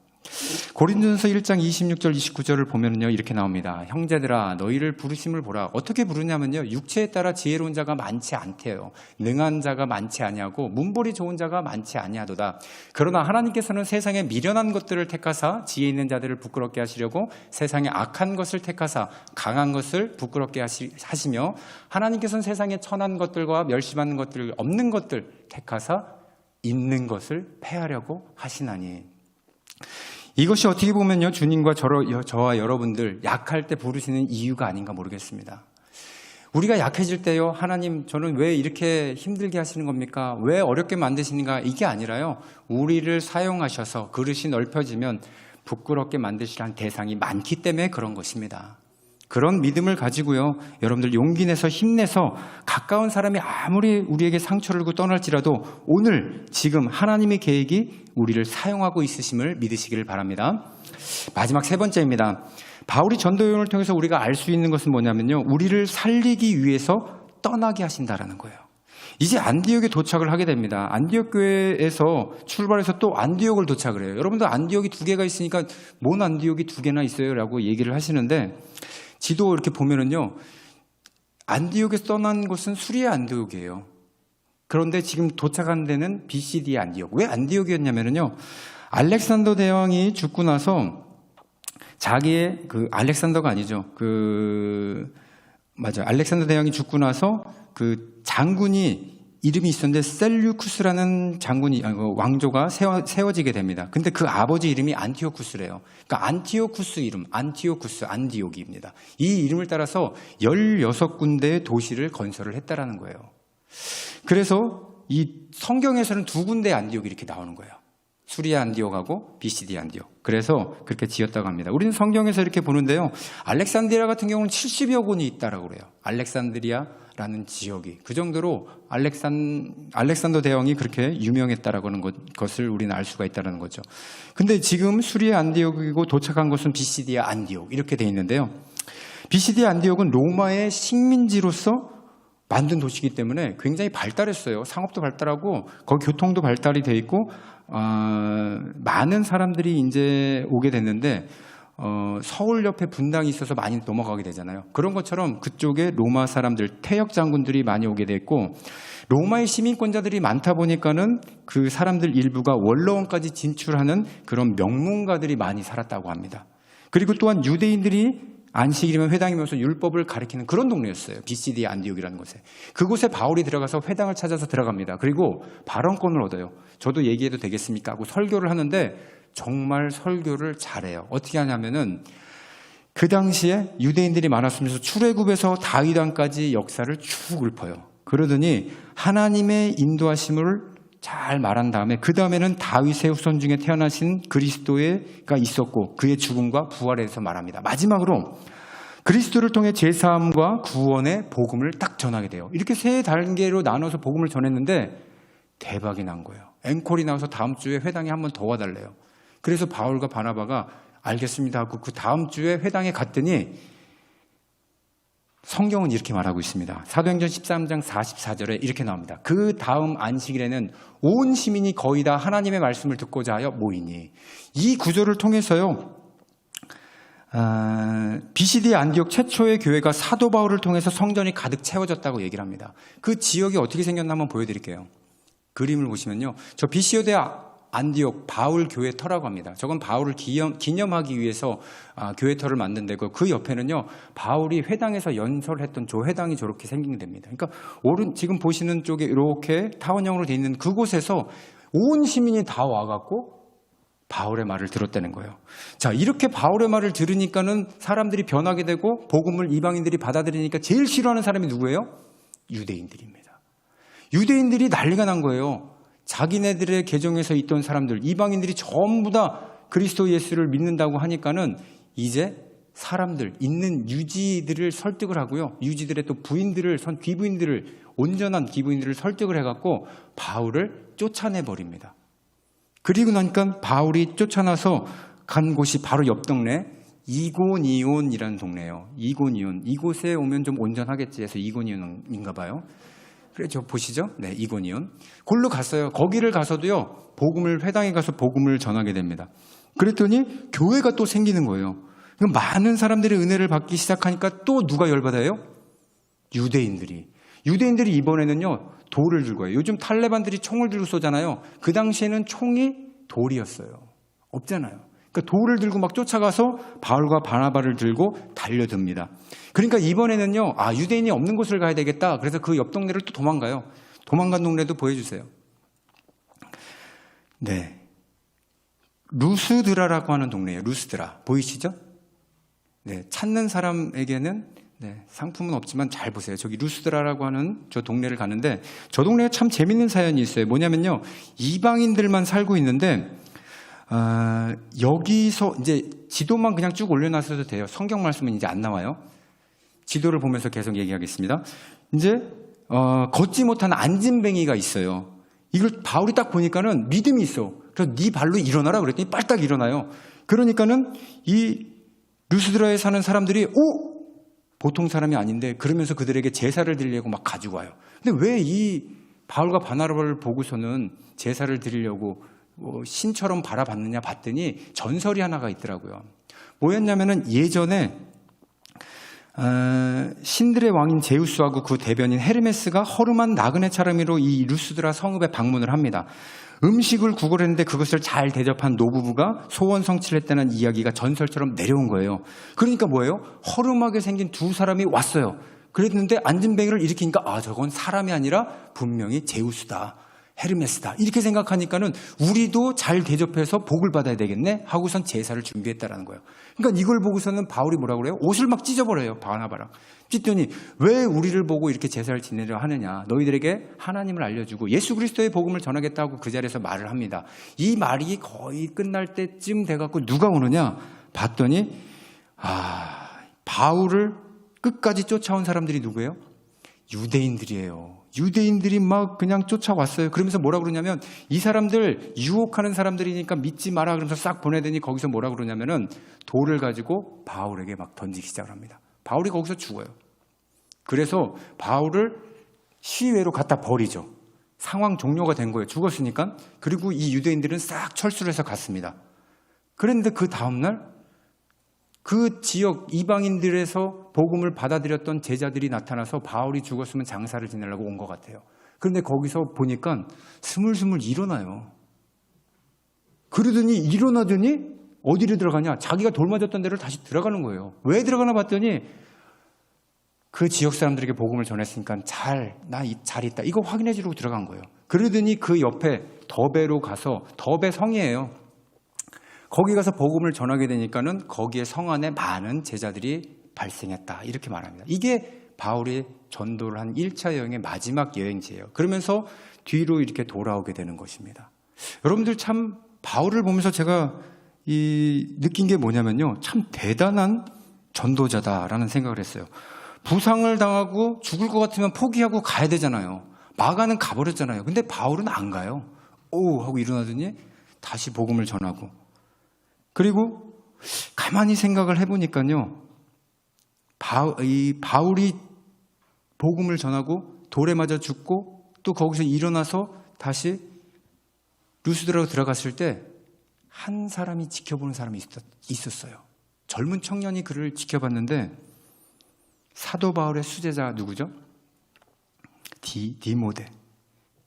고린도전서 1장 26절 29절을 보면요 이렇게 나옵니다. 형제들아 너희를 부르심을 보라. 어떻게 부르냐면요 육체에 따라 지혜로운 자가 많지 않대요. 능한 자가 많지 아니하고 문벌이 좋은 자가 많지 아니하도다. 그러나 하나님께서는 세상에 미련한 것들을 택하사 지혜 있는 자들을 부끄럽게 하시려고 세상에 악한 것을 택하사 강한 것을 부끄럽게 하시며 하나님께서는 세상에 천한 것들과 멸시받는 것들 없는 것들 택하사 있는 것을 패하려고 하시나니. 이것이 어떻게 보면요 주님과 저와 여러분들 약할 때 부르시는 이유가 아닌가 모르겠습니다. 우리가 약해질 때요 하나님 저는 왜 이렇게 힘들게 하시는 겁니까? 왜 어렵게 만드시는가? 이게 아니라요 우리를 사용하셔서 그릇이 넓혀지면 부끄럽게 만드시라는 대상이 많기 때문에 그런 것입니다. 그런 믿음을 가지고요 여러분들 용기 내서 힘내서 가까운 사람이 아무리 우리에게 상처를 주고 떠날지라도 오늘 지금 하나님의 계획이 우리를 사용하고 있으심을 믿으시기를 바랍니다. 마지막 3번째입니다. 바울이 전도여행을 통해서 우리가 알 수 있는 것은 뭐냐면요 우리를 살리기 위해서 떠나게 하신다라는 거예요. 이제 안디옥에 도착을 하게 됩니다. 안디옥 교회에서 출발해서 또 안디옥을 도착을 해요. 여러분들 안디옥이 2개가 있으니까 뭔 안디옥이 2개나 있어요? 라고 얘기를 하시는데 지도 이렇게 보면은요. 안디옥에서 떠난 곳은 수리아 안디옥이에요. 그런데 지금 도착한 데는 BCD 안디옥. 왜 안디옥이었냐면요. 알렉산더 대왕이 죽고 나서 자기의 알렉산더가 아니죠. 맞아요. 알렉산더 대왕이 죽고 나서 그 장군이 이름이 있었는데 셀류쿠스라는 장군이 왕조가 세워지게 됩니다. 근데 그 아버지 이름이 안티오쿠스래요. 그러니까 안티오쿠스 이름, 안디옥입니다. 이 이름을 따라서 16군데의 도시를 건설을 했다라는 거예요. 그래서 이 성경에서는 2군데의 안디옥이 이렇게 나오는 거예요. 수리아 안디옥하고 BCD 안디옥. 그래서 그렇게 지었다고 합니다. 우리는 성경에서 이렇게 보는데요. 알렉산드리아 같은 경우는 70여 군이 있다라고 그래요. 알렉산드리아라는 지역이. 그 정도로 알렉산더 대왕이 그렇게 유명했다라고 하는 것을 우리는 알 수가 있다는 거죠. 근데 지금 수리아 안디옥이고 도착한 곳은 BCD 안디옥 이렇게 돼 있는데요. BCD 안디옥은 로마의 식민지로서 만든 도시이기 때문에 굉장히 발달했어요. 상업도 발달하고 거기 교통도 발달이 돼 있고 많은 사람들이 이제 오게 됐는데 서울 옆에 분당이 있어서 많이 넘어가게 되잖아요. 그런 것처럼 그쪽에 로마 사람들, 태역 장군들이 많이 오게 됐고 로마의 시민권자들이 많다 보니까는 그 사람들 일부가 원로원까지 진출하는 그런 명문가들이 많이 살았다고 합니다. 그리고 또한 유대인들이 안식일이면 회당이면서 율법을 가리키는 그런 동네였어요. BCD 안디옥이라는 곳에. 그곳에 바울이 들어가서 회당을 찾아서 들어갑니다. 그리고 발언권을 얻어요. 저도 얘기해도 되겠습니까? 하고 설교를 하는데 정말 설교를 잘해요. 어떻게 하냐면은 그 당시에 유대인들이 많았으면서 출애굽에서 다윗왕까지 역사를 쭉 읊어요. 그러더니 하나님의 인도하심을 잘 말한 다음에 그 다음에는 다윗의 후손 중에 태어나신 그리스도가 있었고 그의 죽음과 부활에 대해서 말합니다. 마지막으로 그리스도를 통해 제사함과 구원의 복음을 딱 전하게 돼요. 이렇게 3단계로 나눠서 복음을 전했는데 대박이 난 거예요. 앵콜이 나와서 다음 주에 회당에 한 번 더 와달래요. 그래서 바울과 바나바가 알겠습니다 하고 그 다음 주에 회당에 갔더니 성경은 이렇게 말하고 있습니다. 사도행전 13장 44절에 이렇게 나옵니다. 그 다음 안식일에는 온 시민이 거의 다 하나님의 말씀을 듣고자 하여 모이니. 이 구절을 통해서요. BCD 안디옥 최초의 교회가 사도 바울을 통해서 성전이 가득 채워졌다고 얘기를 합니다. 그 지역이 어떻게 생겼나 한번 보여드릴게요. 그림을 보시면요. 저 BCD 안디옥 바울 교회터라고 합니다. 저건 바울을 기념하기 위해서 교회터를 만든 데고 그 옆에는요. 바울이 회당에서 연설했던 저 회당이 저렇게 생긴 됩니다. 그러니까 지금 보시는 쪽에 이렇게 타원형으로 돼 있는 그곳에서 온 시민이 다 와갖고 바울의 말을 들었다는 거예요. 자, 이렇게 바울의 말을 들으니까는 사람들이 변하게 되고 복음을 이방인들이 받아들이니까 제일 싫어하는 사람이 누구예요? 유대인들입니다. 유대인들이 난리가 난 거예요. 자기네들의 계정에서 있던 사람들, 이방인들이 전부 다 그리스도 예수를 믿는다고 하니까는 이제 사람들, 있는 유지들을 설득을 하고요. 유지들의 또 귀부인들을, 온전한 귀부인들을 설득을 해갖고 바울을 쫓아내버립니다. 그리고 나니까 바울이 쫓아나서 간 곳이 바로 옆 동네 이고니온이라는 동네예요. 이고니온. 이곳에 오면 좀 온전하겠지 해서 이고니온인가 봐요. 그래, 저 보시죠? 네, 이고니온. 골로 갔어요. 거기를 가서도요, 회당에 가서 복음을 전하게 됩니다. 그랬더니 교회가 또 생기는 거예요. 많은 사람들이 은혜를 받기 시작하니까 또 누가 열받아요? 유대인들이 이번에는요, 돌을 들고 와요. 요즘 탈레반들이 총을 들고 쏘잖아요. 그 당시에는 총이 돌이었어요. 없잖아요. 그러니까 돌을 들고 막 쫓아가서 바울과 바나바를 들고 달려듭니다. 그러니까 이번에는요, 유대인이 없는 곳을 가야 되겠다. 그래서 그 옆 동네를 또 도망가요. 도망간 동네도 보여주세요. 네. 루스드라라고 하는 동네예요. 루스드라. 보이시죠? 네. 찾는 사람에게는 상품은 없지만 잘 보세요. 저기 루스드라라고 하는 저 동네를 가는데 저 동네에 참 재밌는 사연이 있어요. 뭐냐면요. 이방인들만 살고 있는데 여기서 이제 지도만 그냥 쭉 올려놨어도 돼요. 성경 말씀은 이제 안 나와요. 지도를 보면서 계속 얘기하겠습니다. 이제 걷지 못한 안진뱅이가 있어요. 이걸 바울이 딱 보니까는 믿음이 있어. 그래서 네 발로 일어나라 그랬더니 빨딱 일어나요. 그러니까는 이 루스드라에 사는 사람들이 보통 사람이 아닌데 그러면서 그들에게 제사를 드리려고 막 가지고 와요. 근데 왜 이 바울과 바나바를 보고서는 제사를 드리려고 신처럼 바라봤느냐 봤더니 전설이 하나가 있더라고요. 뭐였냐면은 예전에 신들의 왕인 제우스하고 그 대변인 헤르메스가 허름한 나그네 차림으로 이 루스드라 성읍에 방문을 합니다. 음식을 구걸했는데 그것을 잘 대접한 노부부가 소원 성취를 했다는 이야기가 전설처럼 내려온 거예요. 그러니까 뭐예요? 허름하게 생긴 두 사람이 왔어요. 그랬는데 안진뱅이를 일으키니까 저건 사람이 아니라 분명히 제우스다, 헤르메스다 이렇게 생각하니까는 우리도 잘 대접해서 복을 받아야 되겠네 하고선 제사를 준비했다라는 거예요. 그러니까 이걸 보고서는 바울이 뭐라고 그래요? 옷을 막 찢어버려요. 바나바랑 찢더니 왜 우리를 보고 이렇게 제사를 지내려 하느냐, 너희들에게 하나님을 알려주고 예수 그리스도의 복음을 전하겠다고 그 자리에서 말을 합니다. 이 말이 거의 끝날 때쯤 돼갖고 누가 오느냐 봤더니 바울을 끝까지 쫓아온 사람들이 누구예요? 유대인들이에요. 유대인들이 막 그냥 쫓아왔어요. 그러면서 뭐라 그러냐면 이 사람들 유혹하는 사람들이니까 믿지 마라 그러면서 싹 보내더니 거기서 뭐라 그러냐면은 돌을 가지고 바울에게 막 던지기 시작을 합니다. 바울이 거기서 죽어요. 그래서 바울을 시외로 갖다 버리죠. 상황 종료가 된 거예요. 죽었으니까. 그리고 이 유대인들은 싹 철수를 해서 갔습니다. 그런데 그 다음날 그 지역 이방인들에서 복음을 받아들였던 제자들이 나타나서 바울이 죽었으면 장사를 지내려고 온 것 같아요. 그런데 거기서 보니까 스물스물 일어나요. 그러더니 일어나더니 어디로 들어가냐? 자기가 돌 맞았던 데를 다시 들어가는 거예요. 왜 들어가나 봤더니 그 지역 사람들에게 복음을 전했으니까 나 잘 있다. 이거 확인해 주려고 들어간 거예요. 그러더니 그 옆에 더베로 가서, 더베 성이에요. 거기 가서 복음을 전하게 되니까는 거기에 성 안에 많은 제자들이 발생했다. 이렇게 말합니다. 이게 바울이 전도를 한 1차 여행의 마지막 여행지예요. 그러면서 뒤로 이렇게 돌아오게 되는 것입니다. 여러분들 참 바울을 보면서 제가 느낀 게 뭐냐면요. 참 대단한 전도자다라는 생각을 했어요. 부상을 당하고 죽을 것 같으면 포기하고 가야 되잖아요. 마가는 가버렸잖아요. 근데 바울은 안 가요. 하고 일어나더니 다시 복음을 전하고. 그리고 가만히 생각을 해보니까요. 바울이 복음을 전하고 돌에 맞아 죽고 또 거기서 일어나서 다시 루스드라로 들어갔을 때 한 사람이 지켜보는 사람이 있었어요. 젊은 청년이 그를 지켜봤는데 사도 바울의 수제자 누구죠? 디모데.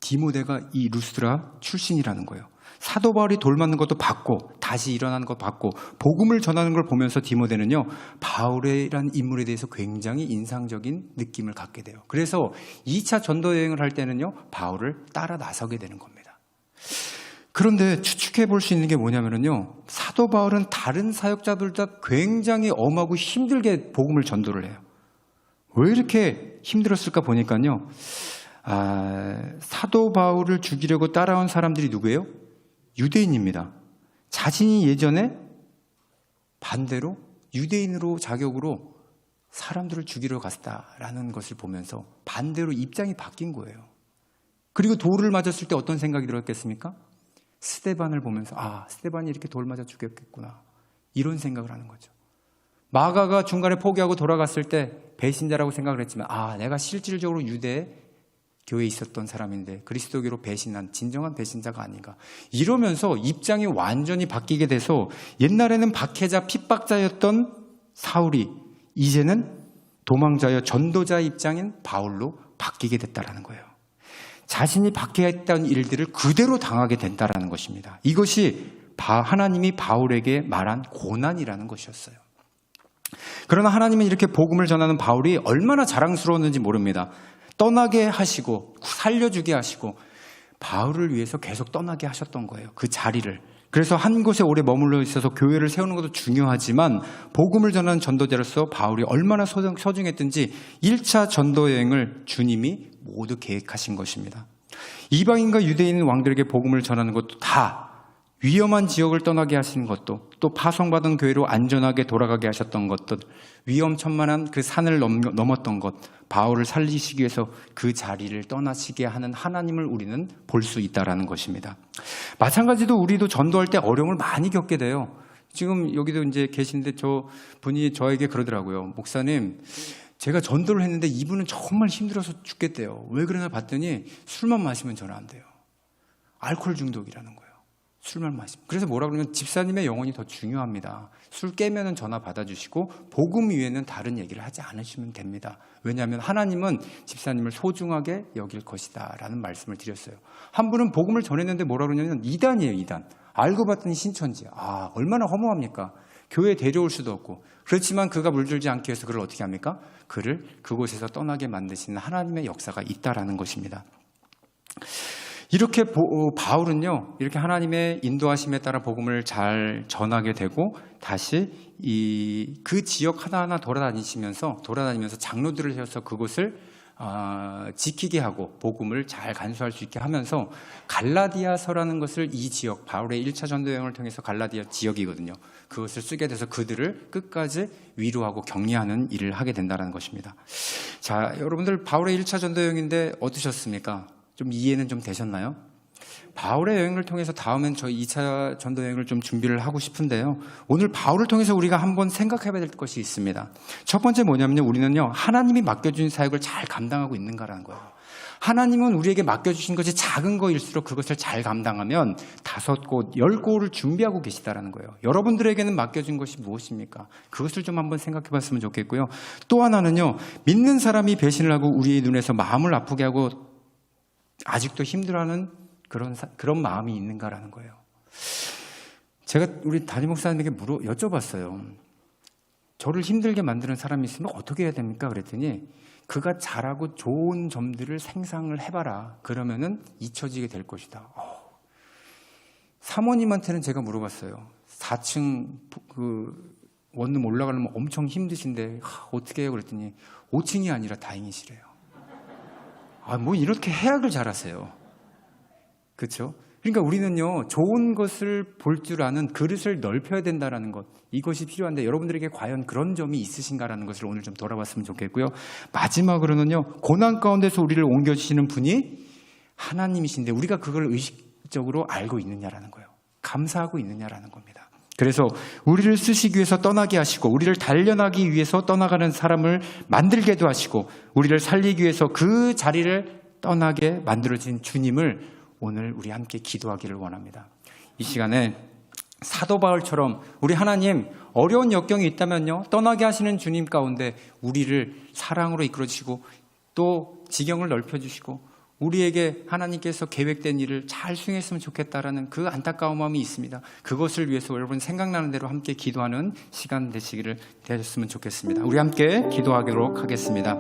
디모데가 이 루스드라 출신이라는 거예요. 사도 바울이 돌 맞는 것도 봤고 다시 일어나는 것도 봤고 복음을 전하는 걸 보면서 디모데는요 바울이라는 인물에 대해서 굉장히 인상적인 느낌을 갖게 돼요. 그래서 2차 전도 여행을 할 때는요 바울을 따라 나서게 되는 겁니다. 그런데 추측해 볼 수 있는 게 뭐냐면요 사도 바울은 다른 사역자들보다 굉장히 엄하고 힘들게 복음을 전도를 해요. 왜 이렇게 힘들었을까 보니까요 사도 바울을 죽이려고 따라온 사람들이 누구예요? 유대인입니다. 자신이 예전에 반대로 유대인으로 자격으로 사람들을 죽이러 갔다라는 것을 보면서 반대로 입장이 바뀐 거예요. 그리고 돌을 맞았을 때 어떤 생각이 들었겠습니까? 스데반을 보면서 스데반이 이렇게 돌 맞아 죽였겠구나 이런 생각을 하는 거죠. 마가가 중간에 포기하고 돌아갔을 때 배신자라고 생각을 했지만 내가 실질적으로 유대 교회에 있었던 사람인데 그리스도교로 배신한 진정한 배신자가 아닌가 이러면서 입장이 완전히 바뀌게 돼서 옛날에는 박해자 핍박자였던 사울이 이제는 도망자여 전도자 입장인 바울로 바뀌게 됐다라는 거예요. 자신이 박해했던 일들을 그대로 당하게 된다라는 것입니다. 이것이 하나님이 바울에게 말한 고난이라는 것이었어요. 그러나 하나님은 이렇게 복음을 전하는 바울이 얼마나 자랑스러웠는지 모릅니다. 떠나게 하시고 살려주게 하시고 바울을 위해서 계속 떠나게 하셨던 거예요. 그 자리를. 그래서 한 곳에 오래 머물러 있어서 교회를 세우는 것도 중요하지만 복음을 전하는 전도자로서 바울이 얼마나 소중했든지 1차 전도 여행을 주님이 모두 계획하신 것입니다. 이방인과 유대인 왕들에게 복음을 전하는 것도 다 위험한 지역을 떠나게 하시는 것도 또 파송받은 교회로 안전하게 돌아가게 하셨던 것도 위험천만한 그 산을 넘었던 것 바울을 살리시기 위해서 그 자리를 떠나시게 하는 하나님을 우리는 볼 수 있다는 것입니다. 마찬가지로 우리도 전도할 때 어려움을 많이 겪게 돼요. 지금 여기도 이제 계신데 저 분이 저에게 그러더라고요. 목사님 제가 전도를 했는데 이분은 정말 힘들어서 죽겠대요. 왜 그러나 봤더니 술만 마시면 전화 안 돼요. 알코올 중독이라는 거예요. 술만 마시면. 그래서 뭐라 그러면 집사님의 영혼이 더 중요합니다. 술 깨면은 전화 받아주시고 복음 위에는 다른 얘기를 하지 않으시면 됩니다. 왜냐하면 하나님은 집사님을 소중하게 여길 것이다 라는 말씀을 드렸어요. 한 분은 복음을 전했는데 뭐라 그러냐면 이단이에요. 이단. 알고 봤더니 신천지. 얼마나 허무합니까? 교회에 데려올 수도 없고. 그렇지만 그가 물들지 않기 위해서 그를 어떻게 합니까? 그를 그곳에서 떠나게 만드시는 하나님의 역사가 있다라는 것입니다. 이렇게 바울은요, 이렇게 하나님의 인도하심에 따라 복음을 잘 전하게 되고 다시 그 지역 하나하나 돌아다니면서 장로들을 세워서 그곳을 지키게 하고 복음을 잘 간수할 수 있게 하면서 갈라디아서라는 것을 이 지역, 바울의 1차 전도 여행을 통해서 갈라디아 지역이거든요. 그것을 쓰게 돼서 그들을 끝까지 위로하고 격려하는 일을 하게 된다는 것입니다. 자, 여러분들 바울의 1차 전도 여행인데 어떠셨습니까? 좀 이해는 좀 되셨나요? 바울의 여행을 통해서 다음엔 저희 2차 전도 여행을 좀 준비를 하고 싶은데요. 오늘 바울을 통해서 우리가 한번 생각해 봐야 될 것이 있습니다. 첫 번째 뭐냐면요. 우리는요, 하나님이 맡겨준 사역을 잘 감당하고 있는가라는 거예요. 하나님은 우리에게 맡겨주신 것이 작은 거일수록 그것을 잘 감당하면 5곳, 10곳을 준비하고 계시다라는 거예요. 여러분들에게는 맡겨준 것이 무엇입니까? 그것을 좀 한번 생각해 봤으면 좋겠고요. 또 하나는요, 믿는 사람이 배신을 하고 우리의 눈에서 마음을 아프게 하고 아직도 힘들어하는 그런 마음이 있는가라는 거예요. 제가 우리 담임 목사님에게 여쭤봤어요. 저를 힘들게 만드는 사람이 있으면 어떻게 해야 됩니까? 그랬더니 그가 잘하고 좋은 점들을 생상을 해봐라. 그러면은 잊혀지게 될 것이다. 사모님한테는 제가 물어봤어요. 4층 원룸 올라가려면 엄청 힘드신데 어떻게 해요? 그랬더니 5층이 아니라 다행이시래요. 뭐 이렇게 해악을 잘하세요. 그렇죠? 그러니까 우리는요, 좋은 것을 볼 줄 아는 그릇을 넓혀야 된다는 것, 이것이 필요한데 여러분들에게 과연 그런 점이 있으신가라는 것을 오늘 좀 돌아봤으면 좋겠고요. 마지막으로는요, 고난 가운데서 우리를 옮겨주시는 분이 하나님이신데 우리가 그걸 의식적으로 알고 있느냐라는 거예요. 감사하고 있느냐라는 겁니다. 그래서 우리를 쓰시기 위해서 떠나게 하시고 우리를 단련하기 위해서 떠나가는 사람을 만들게도 하시고 우리를 살리기 위해서 그 자리를 떠나게 만들어진 주님을 오늘 우리 함께 기도하기를 원합니다. 이 시간에 사도 바울처럼 우리 하나님 어려운 역경이 있다면요, 떠나게 하시는 주님 가운데 우리를 사랑으로 이끌어주시고 또 지경을 넓혀주시고 우리에게 하나님께서 계획된 일을 잘 수행했으면 좋겠다라는 그 안타까운 마음이 있습니다. 그것을 위해서 여러분 생각나는 대로 함께 기도하는 시간 되셨으면 좋겠습니다. 우리 함께 기도하도록 하겠습니다.